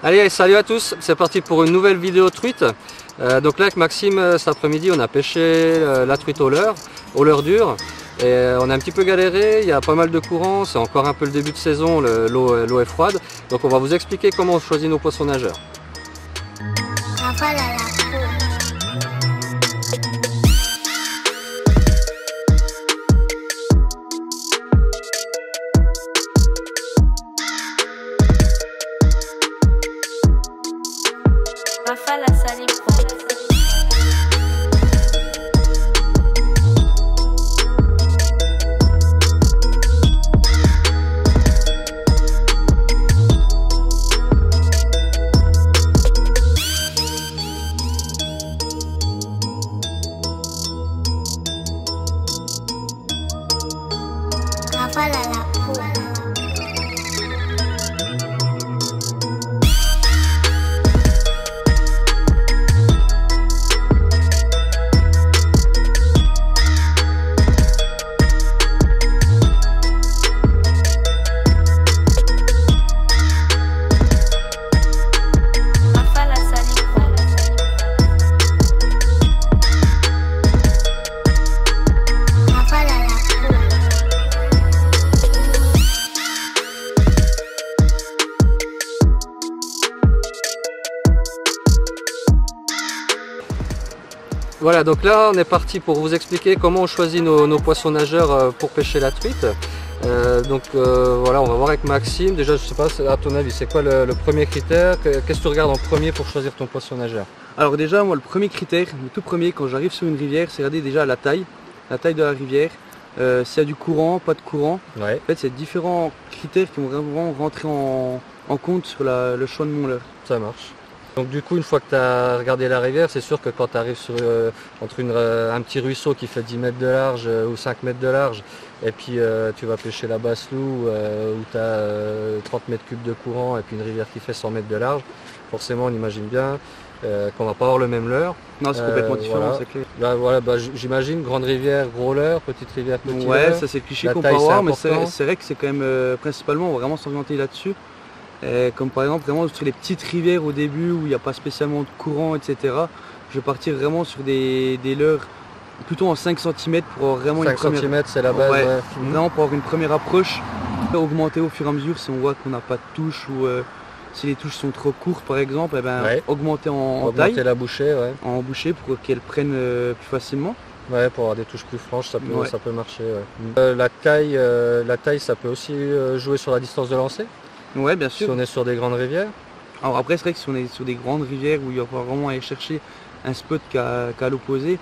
Allez, salut à tous, c'est parti pour une nouvelle vidéo truite. Donc là avec Maxime cet après-midi on a pêché la truite au leurre dur. Et on a un petit peu galéré, il y a pas mal de courants, c'est encore un peu le début de saison, l'eau est froide. Donc on va vous expliquer comment on choisit nos poissons nageurs. Rafale à Sali Pro. Rafale à la peau. Voilà, donc là on est parti pour vous expliquer comment on choisit nos poissons nageurs pour pêcher la truite. Voilà, on va voir avec Maxime. Déjà, je sais pas, à ton avis, c'est quoi le premier critère? Qu'est-ce que tu regardes en premier pour choisir ton poisson nageur? Alors déjà, moi, le premier critère, le tout premier, quand j'arrive sur une rivière, c'est regarder déjà la taille de la rivière, s'il y a du courant, pas de courant. Ouais. En fait, c'est différents critères qui vont vraiment rentrer en compte sur le choix de mon leurre. Ça marche. Donc du coup, une fois que tu as regardé la rivière, c'est sûr que quand tu arrives entre un petit ruisseau qui fait 10 mètres de large ou 5 mètres de large, et puis tu vas pêcher la Basse-Loup où tu as 30 mètres cubes de courant et puis une rivière qui fait 100 mètres de large, forcément on imagine bien qu'on va pas avoir le même leurre. Non, c'est complètement différent, voilà. c'est clair. Là, voilà, j'imagine grande rivière, gros leurre, petite rivière, petit ouais, leurre. ça c'est le cliché La qu'on peut taille, avoir, mais important. c'est vrai que c'est quand même principalement, on va vraiment s'orienter là-dessus. Comme par exemple vraiment sur les petites rivières au début où il n'y a pas spécialement de courant, etc. Je vais partir vraiment sur des leurres plutôt en 5 cm pour avoir vraiment 5 une première... cm c'est la base. Ouais, Ouais. vraiment pour avoir une première approche. Augmenter au fur et à mesure si on voit qu'on n'a pas de touche ou si les touches sont trop courtes par exemple, eh ben, Ouais. augmenter en Augmenter taille, la bouchée, ouais. en bouchée pour qu'elles prennent plus facilement. Ouais, pour avoir des touches plus franches, ça peut, Ouais. ça peut marcher. Ouais. La taille, ça peut aussi jouer sur la distance de lancer, Ouais, bien si sûr. on est sur des grandes rivières. Alors après c'est vrai que si on est sur des grandes rivières où il va falloir vraiment aller chercher un spot qu'à l'opposé,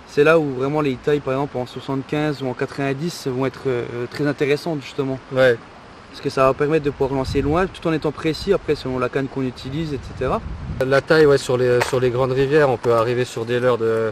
c'est là où vraiment les tailles par exemple en 75 ou en 90 vont être très intéressantes justement. Ouais. Parce que ça va permettre de pouvoir lancer loin tout en étant précis après selon la canne qu'on utilise, etc. La taille, ouais, sur les grandes rivières, on peut arriver sur des leurres de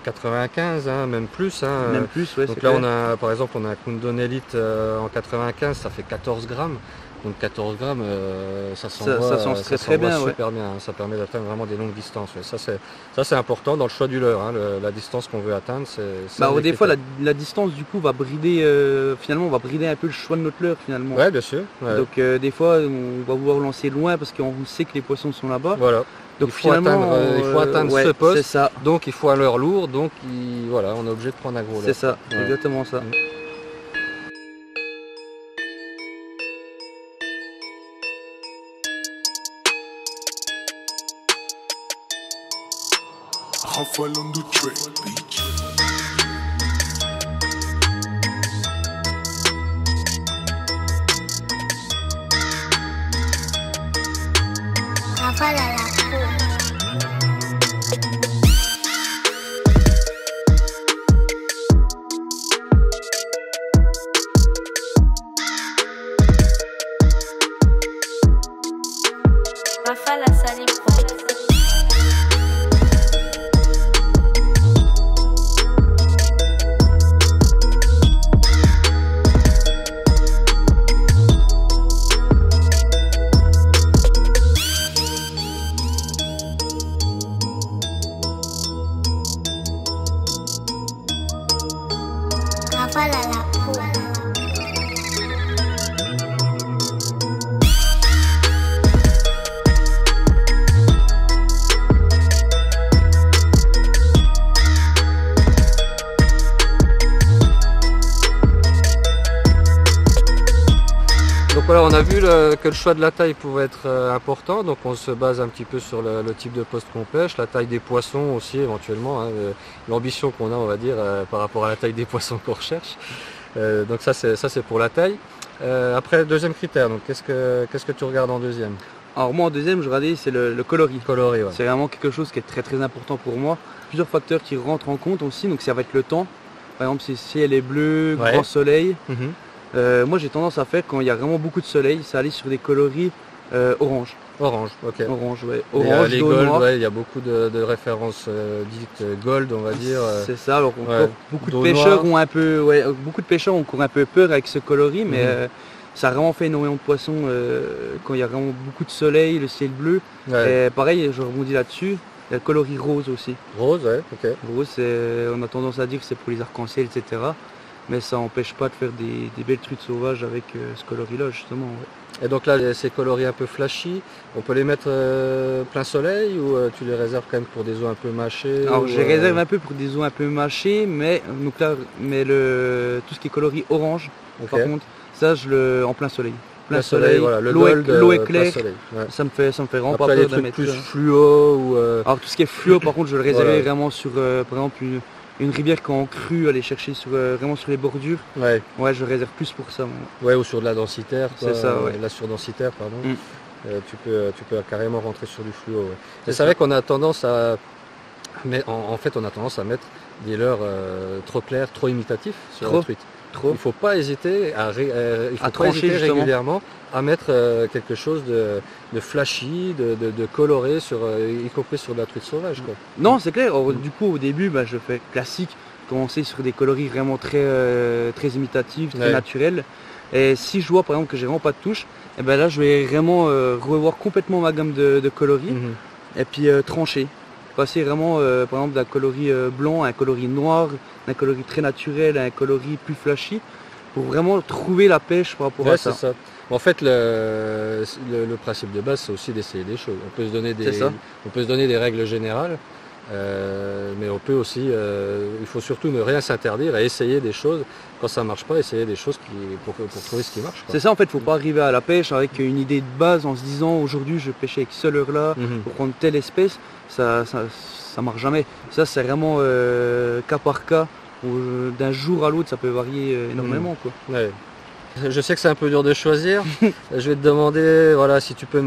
95, hein, même plus. Hein. Même plus, ouais. Donc c'est là, clair. on a, par exemple, on a un Kundon Elite en 95, ça fait 14 grammes. Donc 14 grammes, ça s'envoie très bien, ouais. super bien. Hein. Ça permet d'atteindre vraiment des longues distances. Ouais. Ça c'est important dans le choix du leurre. Hein. La distance qu'on veut atteindre, c'est. Bah, des fois la distance du coup va brider finalement on va brider un peu le choix de notre leurre finalement. Ouais, bien sûr. Ouais. Donc des fois on va vouloir lancer loin parce qu'on sait que les poissons sont là-bas. Voilà. Donc il faut atteindre ouais, ce poste. c'est ça. Donc il faut un leurre lourd. Donc voilà, on est obligé de prendre un gros leurre. C'est ça, c'est Ouais. exactement ça. Rafale on the track, bitch. Rafale à la peau. Rafale à Sali Pro. Rafale à la peau. voilà, on a vu que le choix de la taille pouvait être important, donc on se base un petit peu sur le type de poste qu'on pêche, la taille des poissons aussi éventuellement, hein, l'ambition qu'on a, on va dire, par rapport à la taille des poissons qu'on recherche. Donc ça c'est pour la taille. Après, deuxième critère, donc qu'est-ce que tu regardes en deuxième? Alors moi en deuxième, je regardais, c'est le coloris. Coloris, ouais. C'est vraiment quelque chose qui est très très important pour moi. Plusieurs facteurs qui rentrent en compte aussi, donc ça va être le temps. Par exemple, si le ciel est bleu, Ouais. grand soleil. Mhm. Moi j'ai tendance à faire, quand il y a vraiment beaucoup de soleil, ça aller sur des coloris orange. Orange, ok. Orange, ouais. Et, Orange, les jaune, gold, noir. ouais, il y a beaucoup de références dites gold, on va dire. C'est ça, alors ouais. beaucoup de Dos pêcheurs noir. ont un peu, ouais, beaucoup de pêcheurs ont encore un peu peur avec ce coloris, mais Mhm. ça a vraiment fait énormément de poissons quand il y a vraiment beaucoup de soleil, le ciel bleu. Ouais. Et pareil, je rebondis là-dessus, il y a le coloris rose aussi. Rose, ouais, ok. Rose, on a tendance à dire que c'est pour les arcs-en-ciel, etc. Mais ça n'empêche pas de faire des belles truites sauvages avec ce coloris-là, justement. Ouais. Et donc là, ces coloris un peu flashy, on peut les mettre plein soleil ou tu les réserves quand même pour des eaux un peu mâchées? Alors ou, je les réserve un peu pour des eaux un peu mâchées, mais donc là, tout ce qui est coloris orange, ok. par contre, ça je le en plein soleil. Plein soleil, voilà, le l'eau est, gold, l'eau est plein claire, soleil, ouais. ça me fait vraiment Après pas les peur de trucs mettre plus ça. fluo ou Alors tout ce qui est fluo, par contre, je le réserverai Voilà. vraiment sur, par exemple, une rivière qui est en crue, aller chercher vraiment sur les bordures. ouais. Ouais, je réserve plus pour ça. Moi. Ouais, ou sur de la densitaire, quoi, C'est ça, ouais. la surdensitaire, pardon. Mm. Tu peux carrément rentrer sur du fluo. Ouais. C'est C'est ça. vrai qu'on a tendance à, mais en fait, on a tendance à mettre des leurres trop clairs, trop imitatifs sur Trop. la truite. Trop. Il faut pas hésiter il faut À pas trancher, hésiter justement. régulièrement à mettre quelque chose de flashy, de coloré, y compris sur de la truite sauvage, quoi. Non, c'est clair. Alors, du coup, au début, je fais classique, commencer sur des coloris vraiment très imitatifs, très Ouais. naturels. Et si je vois par exemple que j'ai vraiment pas de touche, et ben là je vais vraiment revoir complètement ma gamme de coloris Mhm. et puis trancher. Passer vraiment par exemple d'un coloris blanc à un coloris noir, d'un coloris très naturel à un coloris plus flashy, pour vraiment trouver la pêche par rapport Ouais, à c'est ça. ça. En fait, le principe de base, c'est aussi d'essayer des choses. On peut se donner C'est ça. on peut se donner des règles générales, mais on peut aussi, il faut surtout ne rien s'interdire et essayer des choses. Quand ça marche pas, essayer des choses pour trouver ce qui marche, quoi. C'est ça en fait, faut pas arriver à la pêche avec une idée de base en se disant aujourd'hui je vais pêcher avec ce leurre-là Mhm. pour prendre telle espèce, ça marche jamais. Ça c'est vraiment cas par cas, où d'un jour à l'autre ça peut varier énormément quoi. Ouais. Je sais que c'est un peu dur de choisir. Je vais te demander, voilà, si tu peux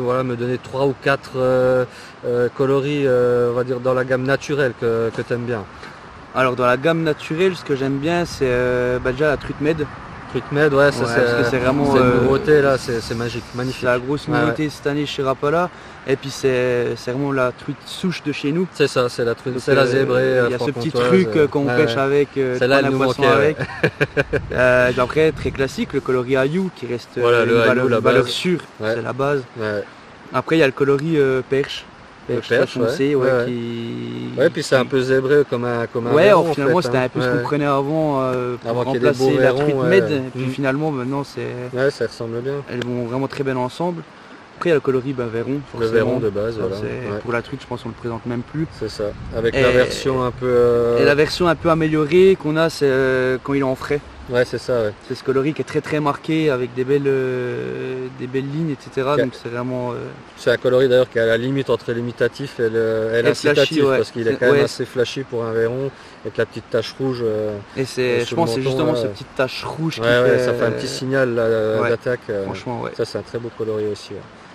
voilà, me donner 3 ou 4 coloris, on va dire dans la gamme naturelle que tu aimes bien. Alors dans la gamme naturelle, ce que j'aime bien c'est déjà la truite med. Truite med, ouais, ça Ouais, parce que c'est vraiment, une nouveauté là, c'est magique, magnifique. C'est la grosse Ouais, nouveauté cette année chez Rapala. Et puis c'est vraiment la truite souche de chez nous. C'est ça, c'est la truite, Donc, c'est la zébrée. il y a ce petit franc-comtoise, truc qu'on ouais, pêche ouais. avec, Celle-là, elle prendre nous un poisson manquait, avec. Puis après, très classique, le coloris Ayou qui reste Voilà, le une Ayou, la valeur base. sûre, Ouais. c'est la base. Ouais. Après, il y a le coloris perche. Le Perche, perche, très foncé, ouais, ouais. qui... Puis c'est un peu zébré comme un Ouais, verron, alors, finalement en fait, c'était hein. un peu ce Ouais. qu'on prenait avant pour Avant qu'il y ait des remplacer beaux la verrons, truite ouais. med. Et puis Mm. finalement, maintenant, Ouais, ça ressemble bien. elles vont vraiment très bien ensemble. Après, il y a le coloris verron. Le forcément. verron de base, Ça, voilà. c'est- Ouais. Pour la truite, je pense qu'on le présente même plus. C'est ça. Avec Et- la version un peu. Et la version un peu améliorée qu'on a, c'est quand il est en frais. Ouais, c'est ça, ouais. C'est ce coloris qui est très marqué avec des belles lignes, etc. Ok. Donc c'est vraiment... C'est un coloris d'ailleurs qui est à la limite entre l'imitatif et l'incitatif, flashy, ouais. parce qu'il est quand même Ouais. assez flashy pour un verron, avec la petite tache rouge. Et c'est, sous je pense que le c'est menton, justement cette petite tache rouge qui Ouais, fait... ça fait un petit signal là, ouais. d'attaque. Franchement, ouais. Ça, c'est un très beau coloris aussi.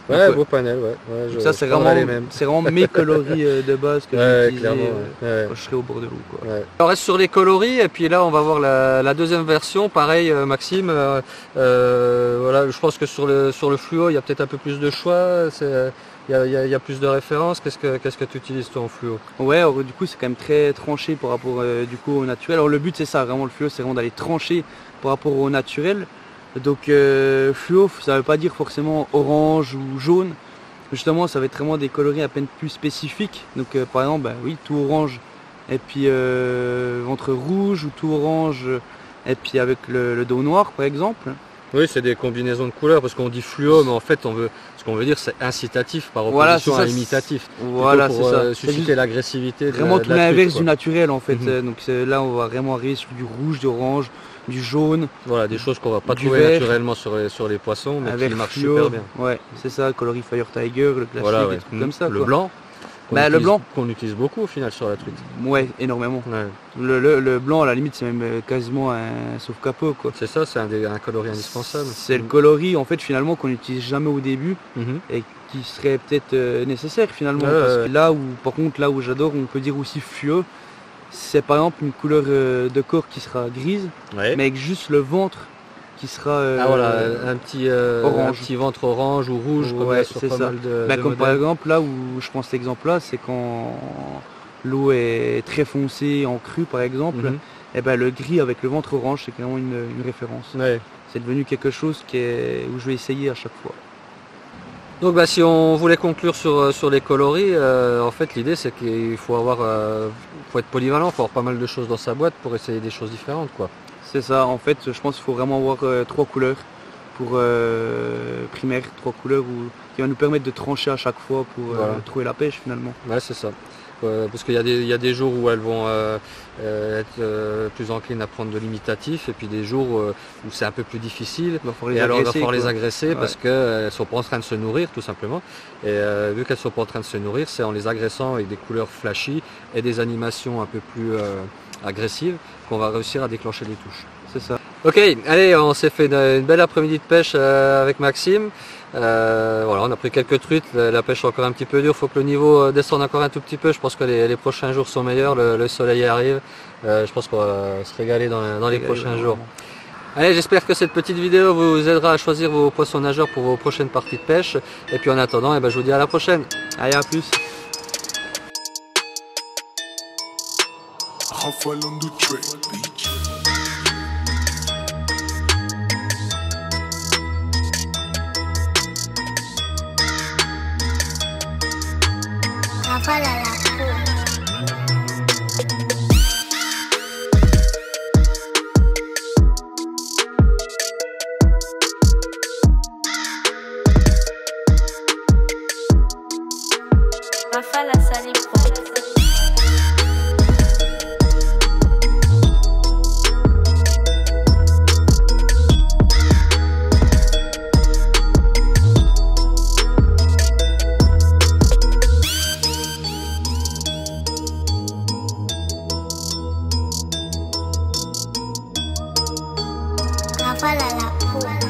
Ouais, Donc, ouais, ouais. beau panel, ouais. Ouais, Donc ça, c'est je prendrais vraiment, les mêmes. c'est vraiment mes coloris de base que je vais Ouais, utiliser clairement. Ouais. quand je serai au bord de l'eau, quoi. Ouais. On reste sur les coloris et puis là on va voir la deuxième version. Pareil, Maxime, voilà, je pense que sur le fluo il y a peut-être un peu plus de choix. Il y a plus de références. Qu'est-ce que tu utilises toi en fluo? Ouais, alors, du coup c'est quand même très tranché par rapport du coup au naturel. Alors le but c'est ça, vraiment le fluo, c'est vraiment d'aller trancher par rapport au naturel. Donc fluo, ça veut pas dire forcément orange ou jaune. Justement, ça va être vraiment des coloris à peine plus spécifiques. Donc par exemple, oui, tout orange et puis ventre rouge, ou tout orange et puis avec le dos noir par exemple. Oui, c'est des combinaisons de couleurs parce qu'on dit fluo, mais en fait, ce qu'on veut dire, c'est incitatif par opposition à imitatif. Voilà, Plutôt pour c'est ça. susciter l'agressivité. Vraiment tout de la truite, l'inverse quoi. du naturel en fait. Mhm. Donc là, on va vraiment arriver sur du rouge, du orange, du jaune, Voilà, des choses qu'on va pas Du trouver vert. naturellement sur les poissons, mais un qui vert marchent fluo. super bien. Ouais, c'est ça, coloris Fire Tiger, le classique, Voilà, des ouais. trucs comme ça. Le quoi. blanc. Le qu'on utilise beaucoup au final sur la truite. Ouais, énormément. Ouais. Le blanc, à la limite, c'est même quasiment un sauve-capot, quoi. C'est ça, c'est un coloris indispensable. C'est le coloris, en fait, finalement, qu'on n'utilise jamais au début Mhm. et qui serait peut-être nécessaire, finalement. Ouais, Parce ouais. que là où, par contre, là où j'adore, on peut dire aussi fluo, c'est par exemple une couleur de corps qui sera grise, Ouais. mais avec juste le ventre qui sera Ah voilà, un orange. petit ventre orange ou rouge comme Ouais, il y a sur c'est pas ça. mal de, Bah, de comme par modèles. exemple là où je pense l'exemple là, c'est quand l'eau est très foncée en crue par exemple, Mhm. et ben le gris avec le ventre orange c'est clairement une référence. Ouais. C'est devenu quelque chose où je vais essayer à chaque fois. Donc bah, si on voulait conclure sur les coloris, en fait l'idée c'est qu'il faut faut être polyvalent, faut avoir pas mal de choses dans sa boîte pour essayer des choses différentes, quoi. C'est ça, en fait je pense qu'il faut vraiment avoir 3 couleurs pour primaire, 3 couleurs qui va nous permettre de trancher à chaque fois pour Voilà. trouver la pêche finalement. Ouais, c'est ça. Parce qu'il y a des jours où elles vont être plus enclines à prendre de l'imitatif et puis des jours où c'est un peu plus difficile. Il va falloir Et les alors il va agresser, falloir les quoi. agresser Ouais. parce qu'elles ne sont pas en train de se nourrir tout simplement. Et vu qu'elles ne sont pas en train de se nourrir, c'est en les agressant avec des couleurs flashy et des animations un peu plus agressives qu'on va réussir à déclencher des touches. C'est ça. Ok, allez, on s'est fait une belle après-midi de pêche avec Maxime. Voilà, on a pris quelques truites, la pêche est encore un petit peu dure, il faut que le niveau descende encore un tout petit peu. Je pense que les prochains jours sont meilleurs, le soleil arrive. Je pense qu'on va se régaler dans les prochains jours. Allez, j'espère que cette petite vidéo vous aidera à choisir vos poissons nageurs pour vos prochaines parties de pêche. Et puis en attendant, je vous dis à la prochaine. Allez, à plus. Rafale on the track, bitch. Rafale à la peau. Rafale à Salim Pro. Rafale à la peau.